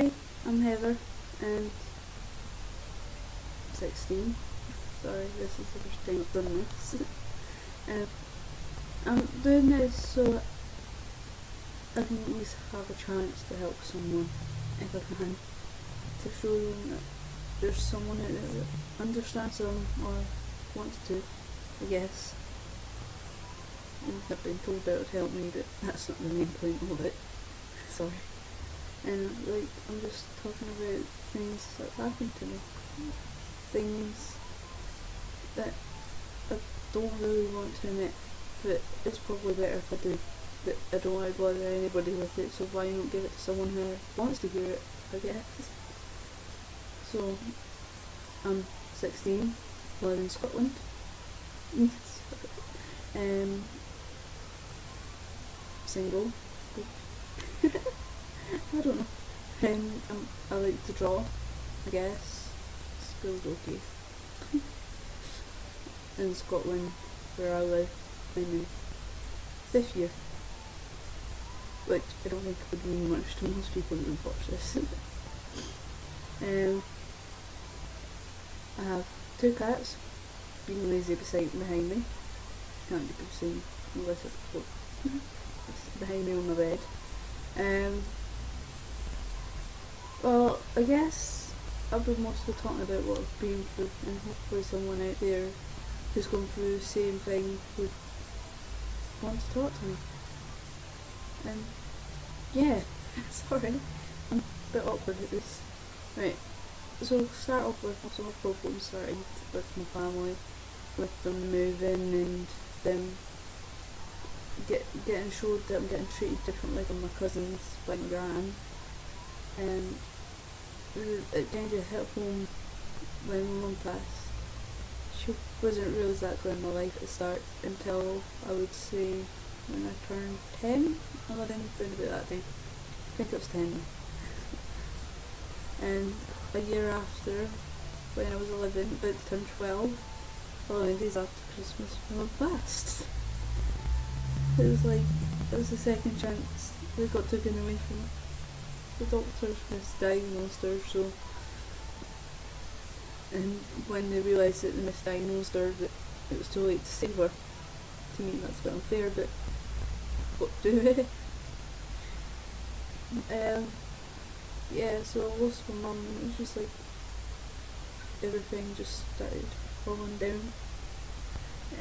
Hi, I'm Heather, and 16. Sorry, this is the first time I've done this. uh, I'm doing this so I can at least have a chance to help someone if I can, to show them that there's someone out there that understands them or wants to, I guess. And I've been told that it would help me, but that's not the main point of it. Sorry. And I'm just talking about things that happened to me. Things that I don't really want to admit, but it's probably better if I do. But I don't want to bother anybody with it, so why not give it to someone who wants to hear it, I guess. So, I'm 16, live in Scotland. Single. I don't know. I like to draw, I guess. School's okay. In Scotland, where I live, in the 5th year. Which I don't think would mean much to most people who would watch this. I have 2 cats, being lazy behind me. Can't be seen unless it's behind me on my bed. Well, I guess I've been mostly talking about what I've been through, and hopefully someone out there who's gone through the same thing would want to talk to me. And yeah, sorry, I'm a bit awkward at this. Right, so start off with some problems starting with my family, with them moving and them getting showed that I'm getting treated differently than my cousins by my gran. And it kind of hit home when my mum passed. She wasn't really exactly in my life at the start until I would say when I turned 10, 11, around about that day. I think it was 10. And a year after, when I was 11, about to turn 12, 11 days after Christmas, my mum passed. It was the second chance that got taken away from me. The doctors misdiagnosed her, so, and when they realised that they misdiagnosed her, that it was too late to save her. To me, that's a bit unfair, but what do it? Yeah, so I lost my mum, and it was just everything just started falling down,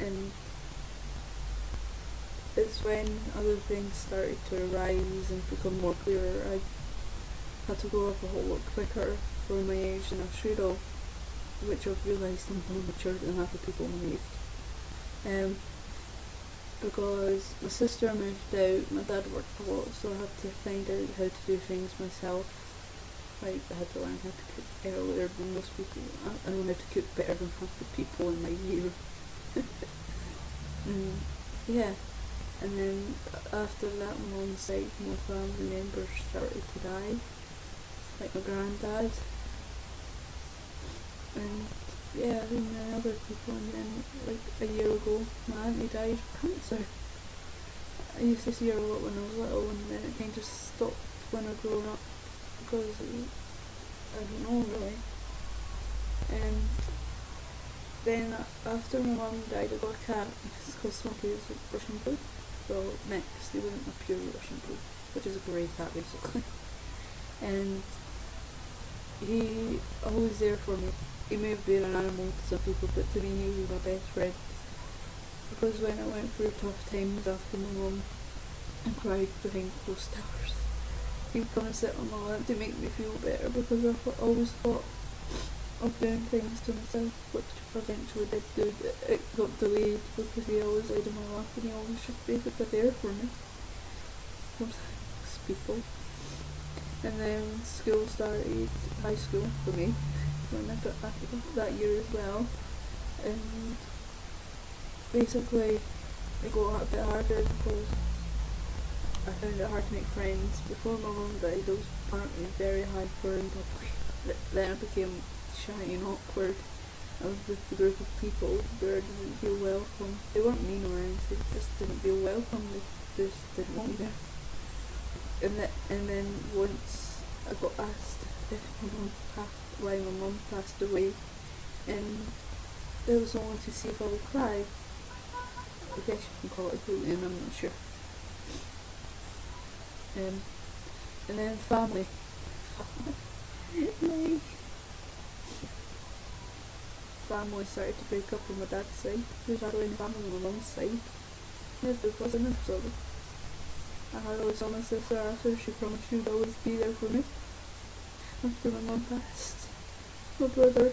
and it's when other things started to arise and become more clearer. I had to grow up a whole lot quicker for my age than I should have, which I've realised I'm more mature than half the people my age. Because my sister moved out, my dad worked a lot, so I had to find out how to do things myself. I had to learn how to cook earlier than most people. I know how to cook better than half the people in my year. Yeah. And then after that, on one side, my family members started to die, like my granddad, and yeah, and then other people, and then a year ago, my auntie died of cancer. I used to see her a lot when I was little, and then it kind of stopped when I grew up, because I don't know really. And then after my mum died, I got a cat. It's called Smoky. It's a Russian blue. Well, mixed. He wasn't a pure Russian blue, which is a grey cat basically. And he always there for me. He may have been an animal to some people, but to me he was my best friend. Because when I went through tough times after my mum and cried behind closed doors, he would come and sit on my lap to make me feel better, because I always thought of doing things to myself, which eventually did do, but it got delayed because he always laid on my lap and he always should be there for me. Most people. And then school started, high school for me, when I got back that year as well. And basically it got a bit harder because I found it hard to make friends. Before my mum died, I was apparently very hyper and bubbly. Then I became shy and awkward. I was with a group of people where I didn't feel welcome. They weren't mean or anything, they just didn't feel welcome. They just didn't want me there. And then once I got asked if why my mum passed away, and it was only to see if I would cry. I guess you can call it bullying, I'm not sure. And then family. My family started to break up on my dad's side. There's hardly any family on my mum's side. Yes, there was an episode. I had always told my sister after she promised she would always be there for me. After my mum passed, my brother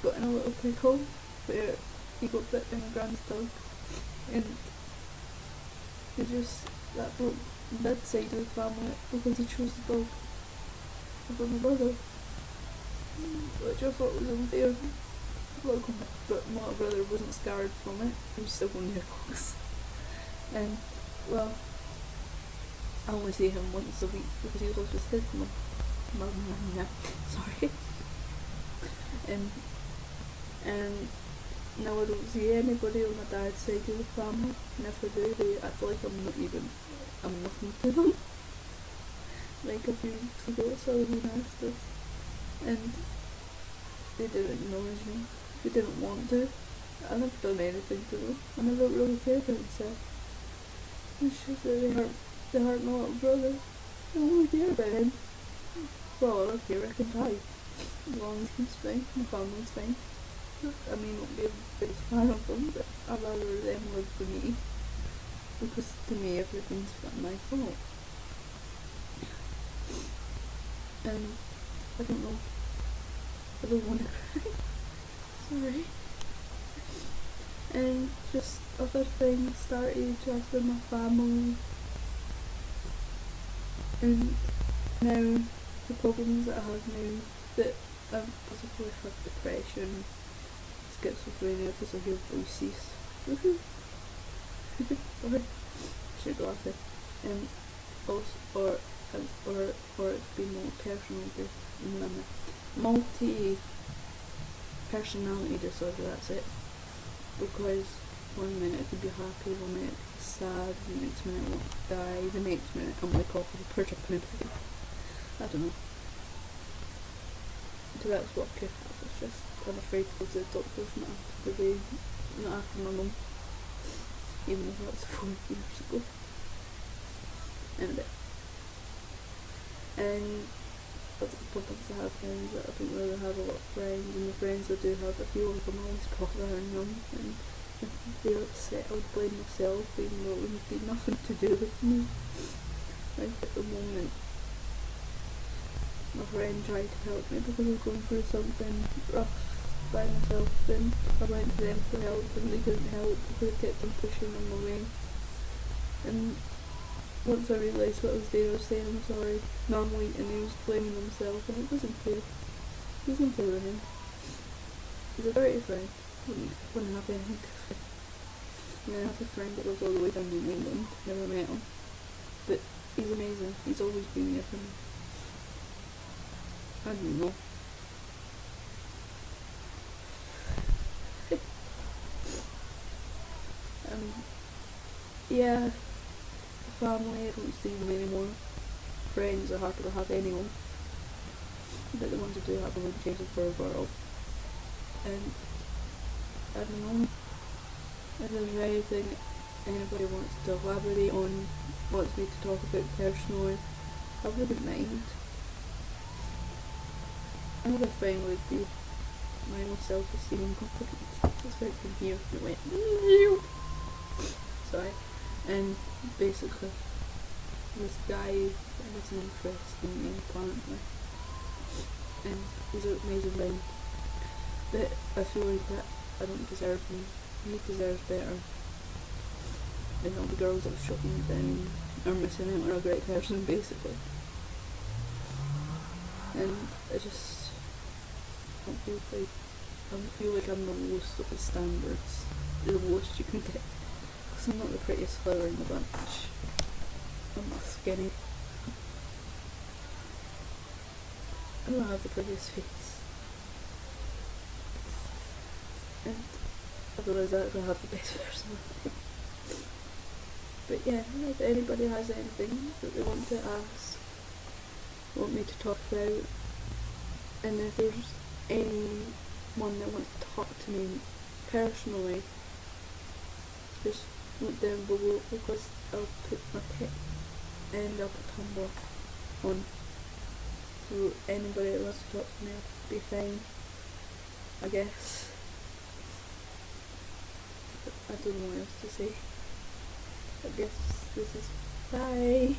got in a little pickle where he got bit by my grand's dog, and it just, that broke that side of the family because he chose the dog over my brother, which I thought was unfair. But my brother wasn't scarred from it, he was still going near dogs. And, well, I only see him once a week because he lives with his mum. Sorry. And now I don't see anybody on my dad's side of the family, and if I do, they act like I'm nothing to them. Like a few weeks ago, someone asked us, and they didn't acknowledge me. They didn't want to. I never done anything to them, and I don't really care for myself. It's just that they hurt my little brother. I don't really care about him. Well, I don't care, I can die. As long as he's fine, my family's fine. I may not be a big fan of them, but I'd rather them live for me. Because to me, everything's my fault. And I don't know. I don't want to cry. Sorry. And just other things started just with my family. And now the problems that I have now, that I possibly have depression, schizophrenia because I hear voices. Woohoo! Sorry, I should laugh at. And also, or it's been more personal, multi personality disorder. That's it. Because one minute I could be happy, one minute I could be sad, the next minute I want to die, the next minute I'm like off of a perch up in I don't know. So that's what could happen. It's just I'm afraid to go to the doctors not after my mum. Even though that was 4 years ago. And a bit. And that's the problems I have friends that I don't really have a lot of friends, and the friends I do have, I feel like I'm always bothering them, and if they're upset I would blame myself even though it would be nothing to do with me. Like at the moment my friend tried to help me because I was going through something rough by myself, and I went to them for help and they couldn't help because I kept on pushing them away. And once I realised what I was doing, I was saying I'm sorry normally, and he was blaming himself, and it wasn't fair. It wasn't fair with him. He's a dirty friend. Wouldn't have anything to. And I have a friend that lives all the way down in England, never met him. But he's amazing, he's always been there for me. I don't know. Yeah, family, I don't see them anymore. Friends are harder to have anyone. But the ones I do have, I wouldn't change them for a world. And I don't know. If there's anything anybody wants to elaborate on, wants me to talk about personally, I wouldn't mind. Another thing would be my own self-esteem and confidence. It's right from here. It went. Sorry. And basically, this guy has an interest in me apparently, and he's an amazing man. But I feel like that I don't deserve him. He deserves better. And all the girls that have shot him down are missing out on a great person, basically. And I just don't feel like I'm the lowest of his standards. The lowest you can get. Because I'm not the prettiest flower in the bunch. I'm not skinny. I don't have the prettiest face. And otherwise I don't have the best personality. But yeah, if anybody has anything that they want to ask, want me to talk about, and if there's anyone that wants to talk to me personally, just look down below, because I'll put my pic and I'll put Tumblr on, so anybody that wants to talk to me will be fine, I guess. I don't know what else to say. I guess this is bye.